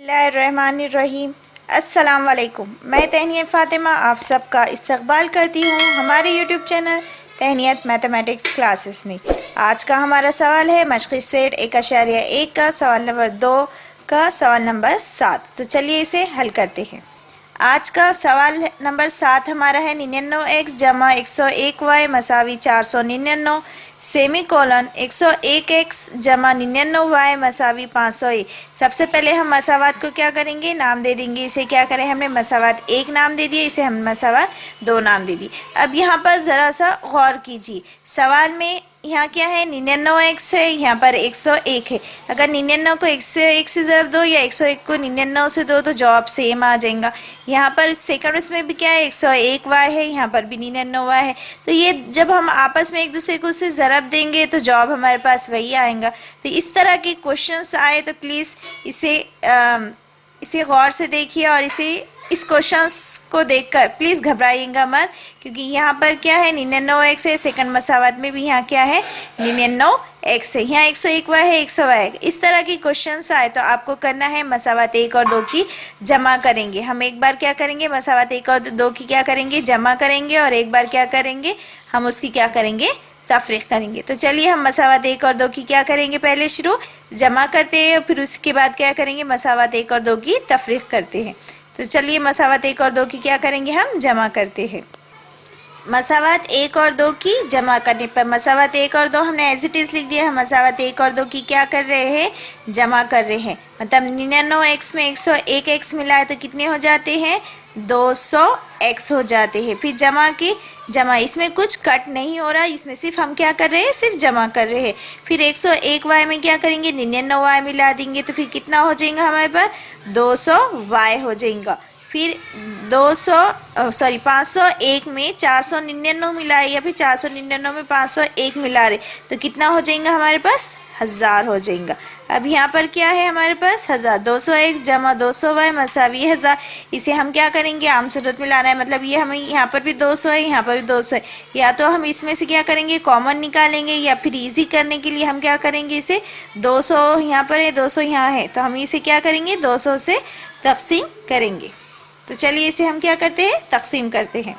बिस्मिल्लाहिर्रहमानिर्रहीम। अस्सलाम वालेकुम। मैं तहनीत फ़ातिमा आप सबका इस्तक़बाल करती हूँ हमारे यूट्यूब चैनल तहनीत मैथमेटिक्स क्लासेस में। आज का हमारा सवाल है मश्क़ी सेट 1.1 का सवाल नंबर 2 का सवाल नंबर 7। तो चलिए इसे हल करते हैं। आज का सवाल नंबर 7 हमारा है 99x जमा 101y मसावी 499 सेमी कोलन 101x जमा 99y मसावी 501। सबसे पहले हम मसावात को क्या करेंगे, नाम दे देंगे। इसे क्या करें, हमने मसावात 1 नाम दे दिया, इसे हम मसावात 2 नाम दे दिए। अब यहाँ पर ज़रा सा गौर कीजिए, सवाल में यहाँ क्या है, 99x है, यहाँ पर 101 है। अगर 99 को 101 से ज़रब दो या 101 को 99 से दो तो जवाब सेम आ जाएगा। यहाँ पर सेकंड्स में भी क्या है, 101y है, यहाँ पर भी 99y है। तो ये जब हम आपस में एक दूसरे को से ज़रब देंगे तो जवाब हमारे पास वही आएगा। तो इस तरह के क्वेश्चंस आए तो प्लीज़ इसे गौर से देखिए और इस क्वेश्चंस को देखकर प्लीज़ घबराइएगा मत, क्योंकि यहाँ पर क्या है 99x है, सेकंड मसावत में भी यहाँ क्या है 99x है, यहाँ 101y है, 100y है। इस तरह के क्वेश्चंस आए तो आपको करना है मसावत 1 और 2 की जमा करेंगे। हम एक बार क्या करेंगे, मसावत 1 और 2 की क्या करेंगे, जमा करेंगे, और एक बार क्या करेंगे, हम उसकी क्या करेंगे, तफरीक करेंगे। तो चलिए हम मसावत 1 और 2 की क्या करेंगे, पहले शुरू जमा करते हैं, फिर उसके बाद क्या करेंगे, मसावत 1 और 2 की तफरीक करते हैं। तो चलिए मसावत 1 और 2 की क्या करेंगे, हम जमा करते हैं। मसावत 1 और 2 की जमा करने पर मसावत 1 और 2 हमने एज इट इज़ लिख दिया। हम मसावत 1 और 2 की क्या कर रहे हैं, जमा कर रहे हैं। मतलब 99x में 101x मिला है तो कितने हो जाते हैं, 200x हो जाते हैं। फिर जमा इसमें कुछ कट नहीं हो रहा, इसमें सिर्फ हम क्या कर रहे हैं, सिर्फ जमा कर रहे हैं। फिर 101y में क्या करेंगे, 99y मिला देंगे तो फिर कितना हो जाएगा हमारे पास, 200y हो जाएगा। फिर 501 में 499 मिलाए या फिर 499 में 501 मिला रहे तो कितना हो जाएगा हमारे पास, 1000 हो जाएगा। अब यहाँ पर क्या है हमारे पास 1000, 201 जमा 200y मसावी 1000। इसे हम क्या करेंगे, आम सूरत में लाना है। मतलब ये हमें यहाँ पर भी 200 है, यहाँ पर भी 200 है। या तो हम इसमें से क्या करेंगे, कॉमन निकालेंगे, या फिर इजी करने के लिए हम क्या करेंगे, इसे 200 यहाँ पर है, 200 यहाँ है, तो हम इसे क्या करेंगे, 200 से तकसीम करेंगे। तो चलिए इसे हम क्या करते हैं, तकसीम करते हैं।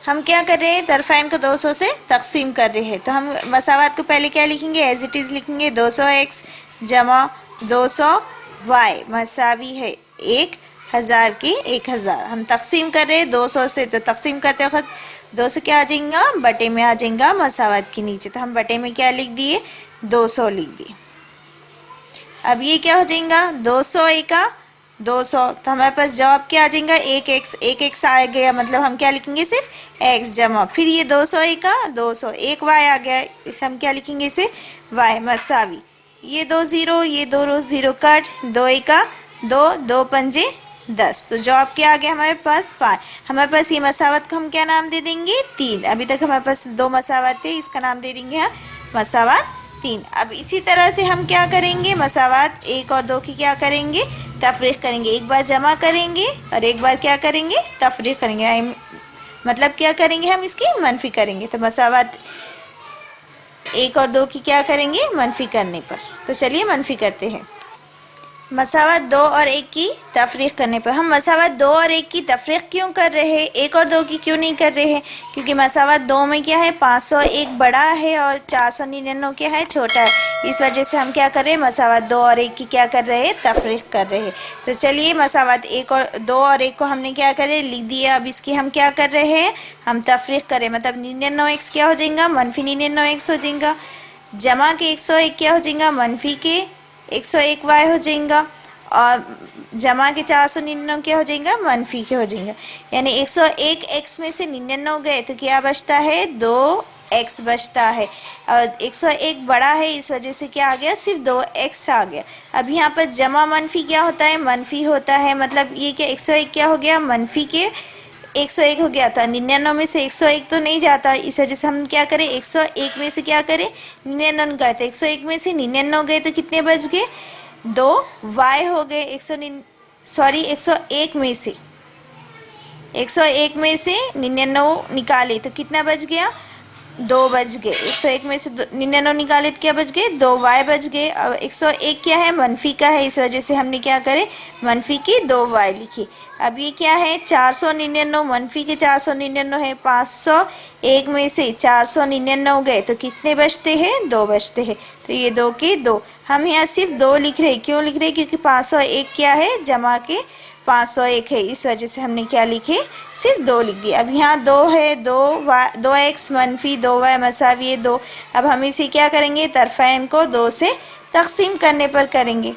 हम क्या कर रहे हैं, तरफ़ैन को 200 से तकसीम कर रहे हैं। तो हम मसावात को पहले क्या लिखेंगे, एज इट इज़ लिखेंगे। 200x जमा 200y मसावी है 1000 की 1000। हम तकसीम कर रहे हैं 200 से, तो तकसीम करते वक्त 2 से क्या आ जाएगा, बटे में आ जाएगा मसावात के नीचे। तो हम बटे में क्या लिख दिए, 200 लिख दिए। अब ये क्या हो जाएगा, 200 एका 200, तो हमारे पास जवाब क्या आ जाएगा, 1x आ गया। मतलब हम क्या लिखेंगे, सिर्फ x जमा फिर ये 200 एका 200, 1y आ गया, इसे हम क्या लिखेंगे, इसे y मसावी ये 2 0, ये 2 0 कट, 2 एका 2, 2 पंजे 10। तो जवाब क्या आ गया हमारे पास, 5। हमारे पास ये मसावत को हम क्या नाम दे देंगे, 3। अभी तक हमारे पास 2 मसावत थे, इसका नाम दे देंगे हम मसावत 3। अब इसी तरह से हम क्या करेंगे, मसावत 1 और 2 की क्या करेंगे, तफरीक करेंगे। एक बार जमा करेंगे और एक बार क्या करेंगे, तफरीक करेंगे। मतलब क्या करेंगे, हम इसकी मनफी करेंगे। तो मसावत 1 और 2 की क्या करेंगे, मनफी करने पर। तो चलिए मनफी करते हैं। मसावत 2 और 1 की तफरीक करने पर हम मसावत 2 और 1 की तफरीक क्यों कर रहे हैं, 1 और 2 की क्यों नहीं कर रहे हैं, क्योंकि मसावत 2 में क्या है, 501 बड़ा है और 499 क्या है, छोटा है। इस वजह से हम क्या कर रहे हैं, मसावत 2 और 1 की क्या कर रहे हैं, तफरीक कर रहे हैं। तो चलिए मसावत 1 और 2 और 1 को हमने क्या करे, लिख दिया। अब इसकी हम क्या कर रहे हैं, हम तफरीक करें। मतलब 99x क्या हो जाएगा, मनफी 99x हो जाएगा, जमा के 101 क्या हो जाएगा, मनफी के 101y हो जाएगा, और जमा के 499 क्या हो जाएगा, मनफी के हो जाएगा। यानी 101x में से 99 गए तो क्या बचता है, 2x बचता है। और 101 बड़ा है, इस वजह से क्या आ गया, सिर्फ 2x आ गया। अब यहाँ पर जमा मनफी क्या होता है, मनफी होता है। मतलब ये क्या 101 क्या हो गया, मनफी के 101 हो गया था। 99 में से 101 तो नहीं जाता, इस वजह से हम क्या करें, 101 में से क्या करें, 99 गए तो 101 में से 99 गए तो कितने बच गए, 2y हो गए। 101 में से 101 में से 99 निकाले तो कितना बच गया, दो बच गए। 101 में से 99 निकाले तो क्या बच गए, 2y बच गए। अब 101 क्या है, मनफी का है, इस वजह से हमने क्या करे, मनफी की 2y लिखी। अब ये क्या है, 499 मनफी के 499 है। 501 में से 499 गए तो कितने बचते हैं, 2 बचते हैं। तो ये 2 के 2, हम यहाँ सिर्फ 2 लिख रहे हैं। क्यों लिख रहे हैं, क्योंकि 501 क्या है, जमा के 501 है, इस वजह से हमने क्या लिखे, सिर्फ 2 लिख दिए। अब यहाँ 2 है, 2x मनफी 2y मसावी 2। अब हम इसे क्या करेंगे, तरफ़ैन को 2 से तकसीम करने पर करेंगे।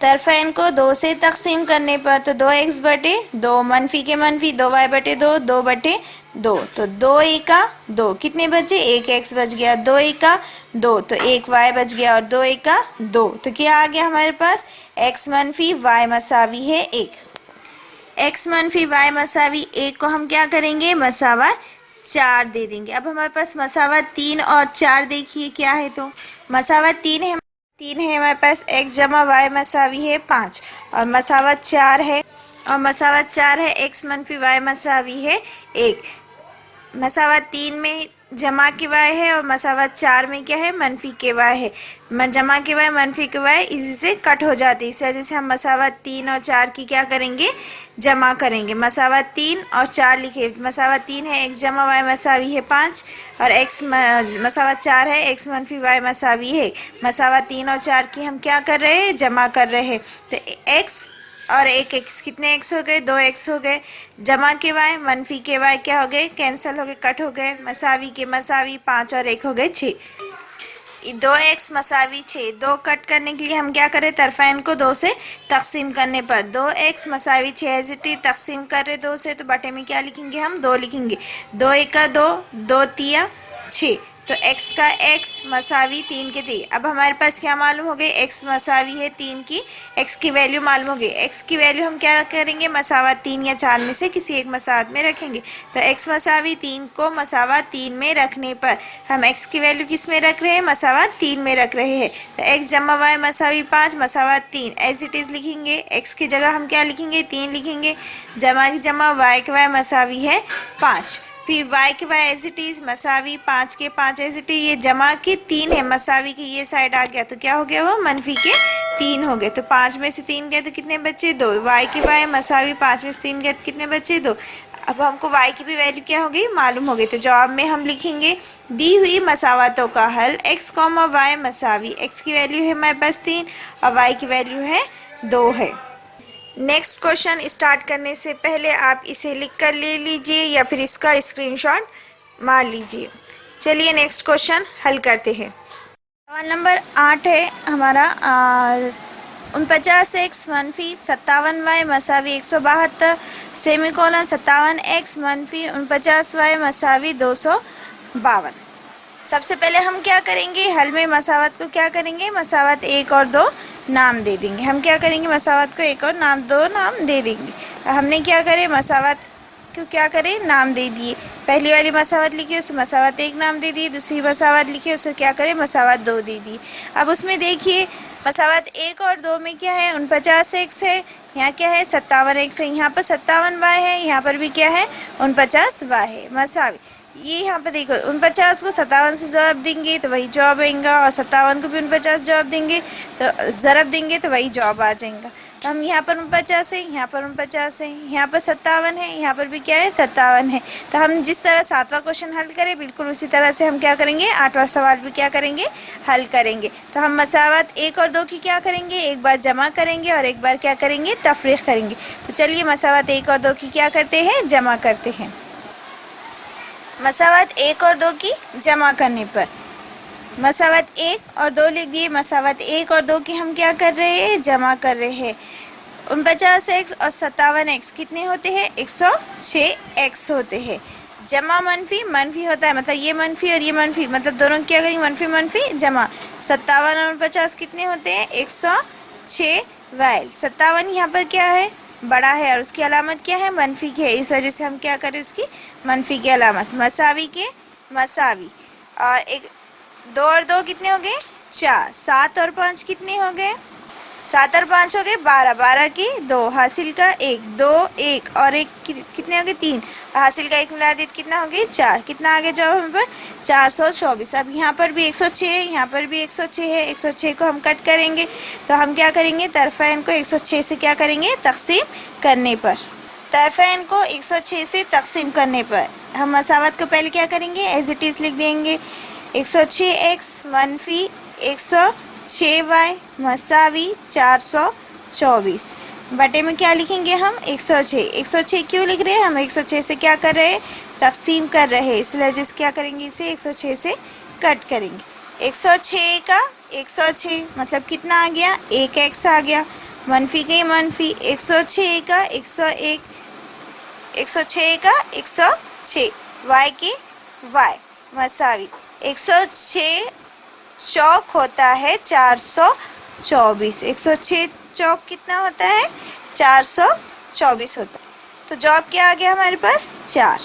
तरफ़ैन को 2 से तकसीम करने पर तो 2x बटे 2, मनफी के मनफी 2y बटे 2, 2 बटे 2, तो 2 एका 2, कितने बचे, 1x बच गया। 2 एका 2, तो 1y बच गया, और 2 एका 2, तो क्या आ गया हमारे पास, x मनफी y मसावी है 1। x मनफी y मसावी 1 को हम क्या करेंगे, मसावा 4 दे देंगे। अब हमारे पास मसावा 3 और 4 देखिए क्या है, तो मसावा 3 है हमारे पास, x जमा y मसावी है 5, और मसावा 4 है, x मनफी y मसावी है 1। मसावा 3 में जमा के y है, और मसावा 4 में क्या है, मनफी के y है। जमा के y मनफी के y इसी से कट हो जाती है, इस वजह से हम मसावा 3 और 4 की क्या करेंगे, जमा करेंगे। मसावा 3 और 4 लिखे, मसावा 3 है, x जमा y मसावी है 5, और मसावा 4 है, x मनफी y मसावी है। मसावा 3 और 4 की हम क्या कर रहे हैं, जमा कर रहे हैं। तो x और 1x कितने x हो गए, 2x हो गए। जमा के y मनफी के y क्या हो गए, कैंसिल हो गए, कट हो गए। मसावी के मसावी 5 और 1 हो गए 6। 2x मसावी 6, 2 कट करने के लिए हम क्या करें, तरफ़ैन को 2 से तकसीम करने पर 2x मसावी 6 एजिटी तकसीम कर रहे 2 से, तो बटे में क्या लिखेंगे, हम 2 लिखेंगे। 2 एका 2, 2 तिया 6, तो x का x मसावी 3 के 3। अब हमारे पास क्या मालूम हो गई, x मसावी है 3 की, x की वैल्यू मालूम हो गई। x की वैल्यू हम क्या करेंगे, मसावा 3 या 4 में से किसी एक मसावत में रखेंगे। तो x मसावी 3 को मसावा 3 में रखने पर हम x की वैल्यू किस में रख रहे हैं, मसावा 3 में रख रहे हैं। तो x जमा y मसावी 5 मसावा 3 एज इट इज़ लिखेंगे। x की जगह हम क्या लिखेंगे, 3 लिखेंगे। जमा की जमा y के y मसावी है 5, फिर y के y एज इट इज़ मसावी 5 के 5 एज इट इज़, ये जमा के 3 है, मसावी की ये साइड आ गया तो क्या हो गया, वो मनफी के 3 हो गए। तो 5 में से 3 गए तो कितने बच्चे, 2। y के y मसावी 5 में से 3 गए तो कितने बच्चे, 2। अब हमको y की भी वैल्यू क्या हो गई, मालूम हो गई। तो जवाब में हम लिखेंगे दी हुई मसावतों का हल x, y मसावी, x की वैल्यू है हमारे पास 3 और y की वैल्यू है 2 है। नेक्स्ट क्वेश्चन स्टार्ट करने से पहले आप इसे लिख कर ले लीजिए या फिर इसका स्क्रीनशॉट मार लीजिए। चलिए नेक्स्ट क्वेश्चन हल करते हैं। सवाल नंबर 8 है हमारा, 49x मनफी 57y मसावी 172 सेमीकोलन 57x मनफी 49y मसावी 252। सबसे पहले हम क्या करेंगे, हल में मसावत को क्या करेंगे, मसावत 1 और 2 नाम दे देंगे। हम क्या करेंगे, मसावत को 1 और 2 नाम दे देंगे। हमने क्या करे, मसावत को क्या करें, नाम दे दिए। पहली वाली मसावत लिखी, उसे मसावत 1 नाम दे दिए। दूसरी मसावत लिखी, उसे क्या करें, मसावत 2 दे दिए। अब उसमें देखिए मसावत 1 और 2 में क्या है, 49x है, यहाँ क्या है 57x है, यहाँ पर 57y है, यहाँ पर भी क्या है 49y है मसावी। ये यहाँ पे देखो 49 को 57 से जवाब देंगे तो वही जवाब आएगा, और 57 को भी 49 जवाब देंगे तो ज़रब देंगे तो वही जवाब आ जाएगा। तो हम यहाँ पर 49 है, यहाँ पर 49 है, यहाँ पर 57 है, यहाँ पर भी क्या है 57 है। तो हम जिस तरह 7वां क्वेश्चन हल करें बिल्कुल उसी तरह से हम क्या करेंगे, 8वां सवाल भी क्या करेंगे, हल करेंगे। तो हम मसावत 1 और 2 की क्या करेंगे, एक बार जमा करेंगे और एक बार क्या करेंगे, तफरीक करेंगे। तो चलिए मसावत 1 और 2 की क्या करते हैं, जमा करते हैं। मसावत 1 और 2 की जमा करने पर मसावत 1 और 2 लिख दिए। मसावत 1 और 2 की हम क्या कर रहे हैं, जमा कर रहे हैं। 49x और 57x कितने होते हैं, 106x होते हैं। जमा मनफी मनफी होता है, मतलब ये मनफी और ये मनफी, मतलब दोनों क्या करेंगे, मनफी मनफी जमा। 57 और 49 कितने होते हैं, 106y। 57 यहाँ पर क्या है, बड़ा है और उसकी अलामत क्या है, मनफी की है, इस वजह से हम क्या करें, उसकी मनफी की अलामत। मसावी के मसावी, और 2 और 2 कितने हो गए, 4। 7 और 5 कितने हो गए, 7 और 5 हो गए 12, 12 की 2 हासिल का 1, 2 1 और 1 कितने हो गए, 3। हासिल का एक मिलादित कितना हो गई 4। कितना आ गया जवाब हमारे पास 424। अब यहाँ पर भी 106 है, यहाँ पर भी 106 है। 106 को हम कट करेंगे तो हम क्या करेंगे, तरफ़ैन को 106 से क्या करेंगे, तक़सीम करने पर। तरफ़ैन को 106 से तक़सीम करने पर हम मसावत को पहले क्या करेंगे, एज इट इज़ लिख देंगे। 106x मनफी 106y मसावी 424 बटे में क्या लिखेंगे हम 106। 106 क्यों लिख रहे हैं हम, 106 से क्या कर रहे हैं, तक़सीम कर रहे हैं, इसलिए जिस क्या करेंगे, इसे 106 से कट करेंगे। 106 का 106 मतलब कितना आ गया, 1x आ गया। मनफी के मनफी 106 का 101, 106 का 106, y के y मसावी 106 चौक होता है 424। 106 चौक कितना होता है, 424 होता है। तो जवाब क्या आ गया हमारे पास 4।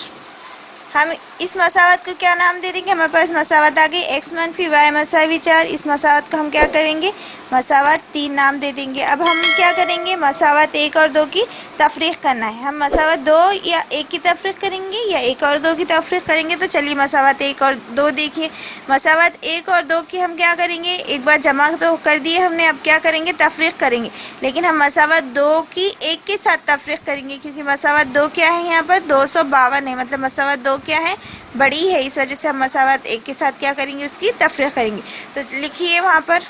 हम इस मसावत को क्या नाम दे देंगे, हमारे पास मसावत आ गई x मनफी y मसावी 4। इस मसावत को हम क्या करेंगे, मसावत 3 नाम दे देंगे। अब हम क्या करेंगे, मसावत 1 और 2 की तफरीक करना है। हम मसावत 2 या 1 की तफरीक करेंगे या 1 और 2 की तफरीक करेंगे। तो चलिए मसावत 1 और 2 देखिए। मसावत 1 और 2 की हम क्या करेंगे, एक बार जमा तो कर दिए हमने, अब क्या करेंगे, तफरीक करेंगे। लेकिन हम मसावत 2 की 1 के साथ तफरीक करेंगे, क्योंकि मसावत 2 क्या है, यहाँ पर 252 है, मतलब मसावत 2 क्या है, बड़ी है। इस वजह से हम मसावत 1 के साथ क्या करेंगे, उसकी तफरीक करेंगे। तो लिखिए वहाँ पर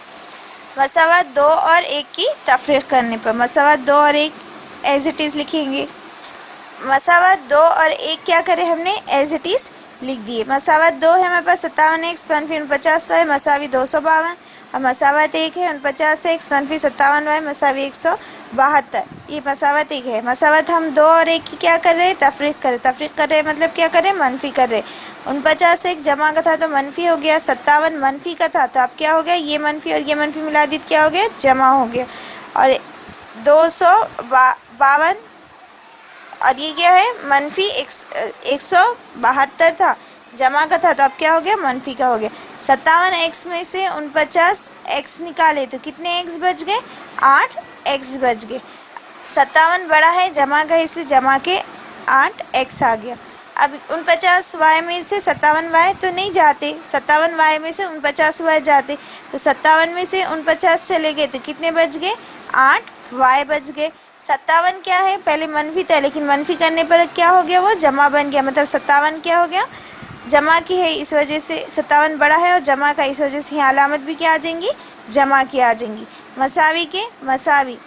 मसावत 2 और 1 की तफरीक करने पर मसावत 2 और 1 एज इट इज़ लिखेंगे। मसावत 2 और 1 क्या करें हमने, एज इट इज़ लिख दिए। मसावत 2 है हमारे पास 57x मनफी 49y मसावी 252, और मसावत 1 है 49x मनफी 57y मसावी 172। ये मसावत 1 है। मसावत हम 2 और 1 की क्या कर रहे हैं, तफरीक कर रहे हैं, मतलब क्या कर रहे हैं, मनफी कर रहे हैं। 49x जमा का था तो मनफी हो गया, 57 मनफी का था तो अब क्या हो गया, ये मनफी और ये मनफी मिला दी क्या हो गया, जमा हो गया। और 252 और ये क्या है, मनफी 172 था, जमा का था तो अब क्या हो गया, मनफी का हो गया। 57x में से 49x निकाले तो कितने x बच गए, 8x बच गए। 57 बड़ा है जमा का, इसलिए जमा के 8x आ गया। अब 49y में से 57y तो नहीं जाते, 57y में से 49y जाते, तो 57 में से 49 चले गए तो कितने बच गए, 8y बच गए। 57 क्या है, पहले मनफी था, लेकिन मनफी करने पर क्या हो गया, वो जमा बन गया, मतलब 57 क्या हो गया, जमा की है, इस वजह से 57 बड़ा है और जमा का, इस वजह से यहाँ अलामत भी क्या आ जाएंगी, जमा की आ जाएंगी। मसावी के मसावी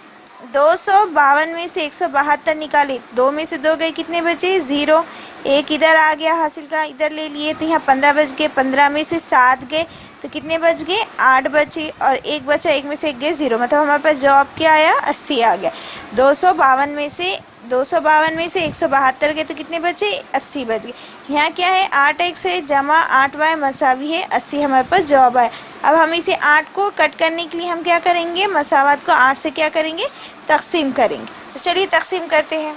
252 में से 172 निकाले, 2 में से 2 गए, कितने बचे, 0। 1 इधर आ गया, हासिल का इधर ले लिए तो यहाँ 15 बच गए। 15 में से 7 गए तो कितने बच गए, 8 बचे, और 1 बचा, 1 में से 1 गए, 0, मतलब हमारे पास जवाब क्या आया, 80 आ गया। 252 में से 172 गए तो कितने बचे, 80 बच गए। यहाँ क्या है, 8x है जमा 8y मसावी है 80, हमारे पास जवाब आया। अब हम इसे 8 को कट करने के लिए हम क्या करेंगे, मसावत को 8 से क्या करेंगे, तक़सीम करेंगे। तो चलिए तक़सीम करते हैं।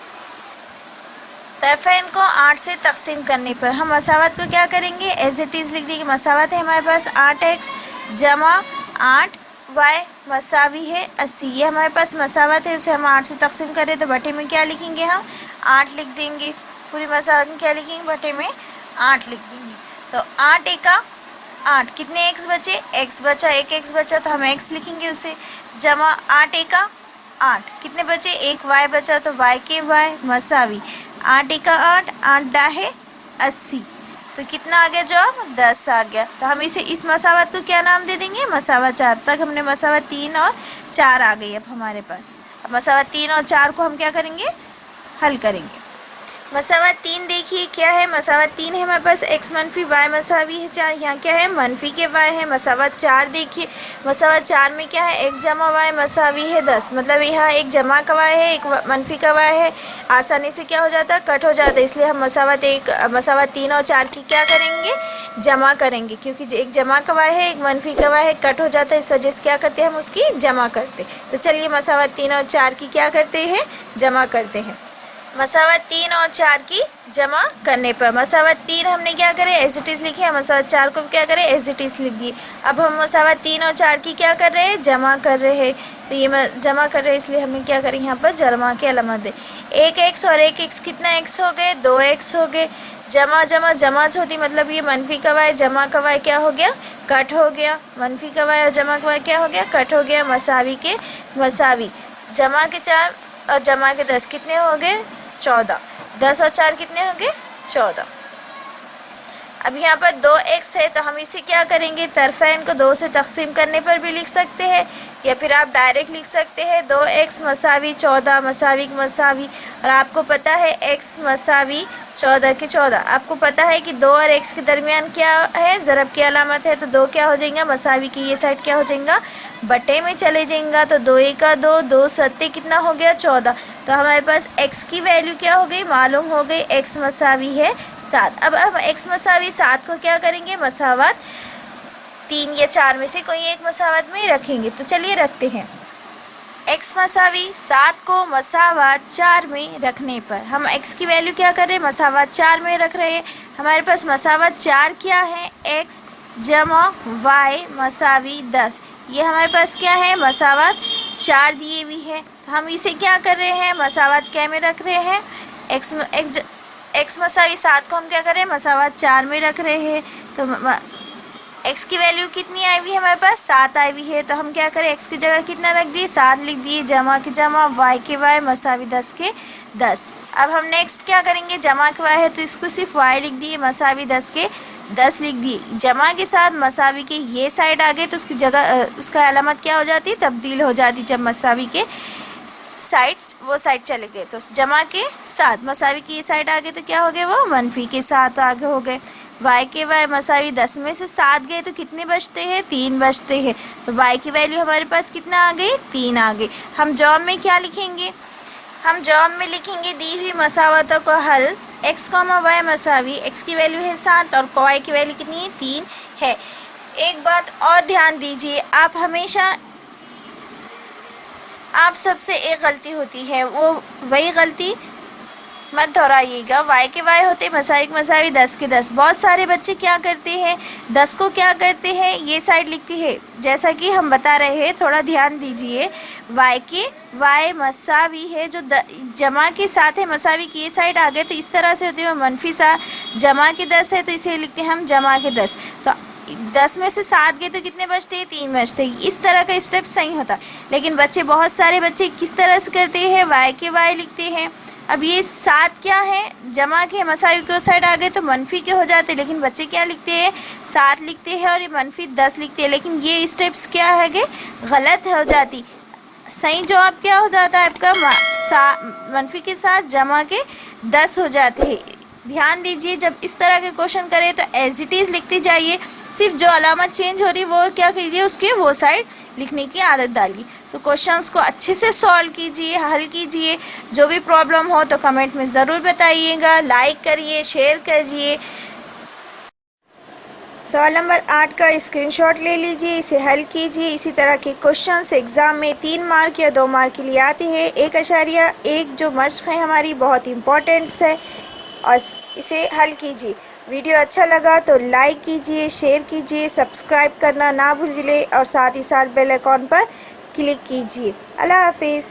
तरफ़ैन को 8 से तक़सीम करने पर हम मसावत को क्या करेंगे, एज इट इज़ लिख देंगे। मसावत है हमारे पास 8x जमा 8y मसावी है 80, ये हमारे पास मसावत है, उसे हम 8 से तक़सीम करें तो बटे में क्या लिखेंगे, हम 8 लिख देंगे। पूरी मसावत में क्या लिखेंगे, बटे में 8 लिख देंगे। तो 8 एका 8, कितने x बचे, x बचा, 1x बचा तो हम x लिखेंगे उसे, जमा 8 एका 8, कितने बचे, 1 y बचा तो y के y मसावी 8 एका 8, 8 डाहे 80, तो कितना आ गया जवाब, 10 आ गया। तो हम इसे, इस मसावत को क्या नाम दे देंगे, मसावत 4। तक हमने मसावत 3 और 4 आ गई अब हमारे पास। अब मसावत 3 और 4 को हम क्या करेंगे, हल करेंगे। मसावत 3 देखिए क्या है, मसावत 3 है हमारे पास x मनफी y मसावी है 4, यहाँ क्या है, मनफी के y है। मसावत 4 देखिए, मसावत 4 में क्या है, 1 जमा y मसावी है 10, मतलब यहाँ एक जमा का y है, एक मनफी का y है, आसानी से क्या हो जाता है, कट हो जाता है, इसलिए हम मसावत 3 और 4 की क्या करेंगे, जमा करेंगे, क्योंकि एक जमा का y है, एक मनफी का y है, कट हो जाता है, इस वजह से क्या करते हैं, हम उसकी जमा करते। तो चलिए मसावत 3 और 4 की क्या करते हैं, जमा करते हैं। मसावत 3 और 4 की जमा करने पर। मसावत 3 हमने क्या करे, एज इट इज़ लिखे हैं, मसावत 4 को क्या करें, एज इट इज़ लिख दिए। अब हम मसावत 3 और 4 की क्या कर रहे हैं, जमा कर रहे हैं। तो ये जमा कर रहे हैं, इसलिए हमें क्या करें, यहाँ पर जमा के अलामत दे। 1 एक्स और 1 एक्स कितना एक्स हो गए, 2 एक्स हो गए। जमा जमा जमा जो होती मतलब ये मनफी का वाई जमा का वाई क्या हो गया, कट हो गया। मनफी का वाई और जमा का वाई क्या हो गया, कट हो गया। मसावी के मसावी, जमा के 4 और जमा के 10 कितने हो गए, 14। 10 और 4 कितने हो गए, 14। अब यहाँ पर 2x है तो हम इसे क्या करेंगे, तरफ़ैन को 2 से तकसीम करने पर भी लिख सकते हैं, या फिर आप डायरेक्ट लिख सकते हैं 2x मसावी 14 मसावी मसावी। और आपको पता है x मसावी 14 के 14। आपको पता है कि 2 और x के दरमियान क्या है, ज़रब की अलामत है, तो 2 क्या हो जाएगा, मसावी की ये साइड क्या हो जाएगा, बटे में चले जाएगा। तो 2 1 2, 2 सत्ते कितना हो गया, 14। तो हमारे पास x की वैल्यू क्या हो गई, मालूम हो गई, x मसावी है 7। अब हम x मसावी 7 को क्या करेंगे, मसावत 3 या 4 में से कोई एक मसावत में रखेंगे। तो चलिए रखते हैं। x मसावी 7 को मसावत 4 में रखने पर हम x की वैल्यू क्या कर रहे हैं, मसावत 4 में रख रहे हैं। हमारे पास मसावत 4 क्या है, x जमा y मसावी 10। ये हमारे पास क्या है, मसावत 4 दिए हुई है। तो हम इसे क्या कर रहे हैं, मसावत क्या में रख रहे हैं, x मसावी 7 को हम क्या कर रहे हैं, मसावत 4 में रख रहे हैं। तो x की वैल्यू कितनी आई हुई है, हमारे पास 7 आई हुई है। तो हम क्या करें, x की जगह कितना रख दिए, 7 लिख दिए। जमा के जमा, y के y मसावी 10 के 10। अब हम नेक्स्ट क्या करेंगे, जमा के y है तो इसको सिर्फ y लिख दिए, मसावी 10 के 10 लिख दिए। जमा के साथ मसावी के ये साइड आ गए तो उसकी जगह उसका अलामत क्या हो जाती, तब्दील हो जाती। जब मसावी के साइड वो साइड चले गए तो जमा के साथ मसावी की ये साइड आ गए तो क्या हो गए, वो मनफी के साथ आगे हो गए। y के y मसावी 10 में से 7 गए तो कितने बचते हैं, 3 बचते हैं। तो y की वैल्यू हमारे पास कितना आ गई, 3 आ गई। हम जॉब में क्या लिखेंगे, हम जॉब में लिखेंगे दी हुई मसावतों को हल, x, y मसावी, x की वैल्यू है 7 और y की वैल्यू कितनी है, 3 है। एक बात और ध्यान दीजिए, आप हमेशा, आप सबसे एक गलती होती है, वो वही गलती मत दोहराइएगा। y के y होते मसावी 10 के 10। बहुत सारे बच्चे क्या करते हैं, 10 को क्या करते हैं, ये साइड लिखते हैं। जैसा कि हम बता रहे हैं, थोड़ा ध्यान दीजिए। y के y मसावी है जो जमा के साथ है, मसावी की ये साइड आ गए तो इस तरह से होते हैं। मनफी सा जमा के 10 है तो इसे लिखते हैं हम जमा के 10। तो 10 में से 7 गए तो कितने बचते हैं, 3 बचते हैं। इस तरह का स्टेप सही होता। लेकिन बच्चे, बहुत सारे बच्चे किस तरह से करते हैं, y के y लिखते हैं। अब ये 7 क्या है, जमा के मसावी के साइड आ गए तो मनफी के हो जाते, लेकिन बच्चे क्या लिखते हैं, 7 लिखते हैं और ये मनफी 10 लिखते हैं। लेकिन ये स्टेप्स क्या है कि गलत हो जाती। सही जवाब क्या हो जाता है आपका, मनफी के साथ जमा के 10 हो जाते हैं। ध्यान दीजिए, जब इस तरह के क्वेश्चन करें तो एज इट इज़ लिखते जाइए। सिर्फ जो अलामत चेंज हो रही है वो क्या कीजिए, उसके वो साइड लिखने की आदत डालिए। तो क्वेश्चंस को अच्छे से सॉल्व कीजिए, हल कीजिए। जो भी प्रॉब्लम हो तो कमेंट में ज़रूर बताइएगा। लाइक करिए, शेयर करिए। सवाल नंबर 8 का स्क्रीनशॉट ले लीजिए, इसे हल कीजिए। इसी तरह के क्वेश्चंस एग्ज़ाम में 3 मार्क या 2 मार्क के लिए आते हैं। 1.1 जो मश्क है हमारी, बहुत इंपॉर्टेंट्स है और इसे हल कीजिए। वीडियो अच्छा लगा तो लाइक कीजिए, शेयर कीजिए, सब्सक्राइब करना ना भूलिए और साथ ही साथ बेल आइकॉन पर क्लिक कीजिए। अल्लाह हाफिज़।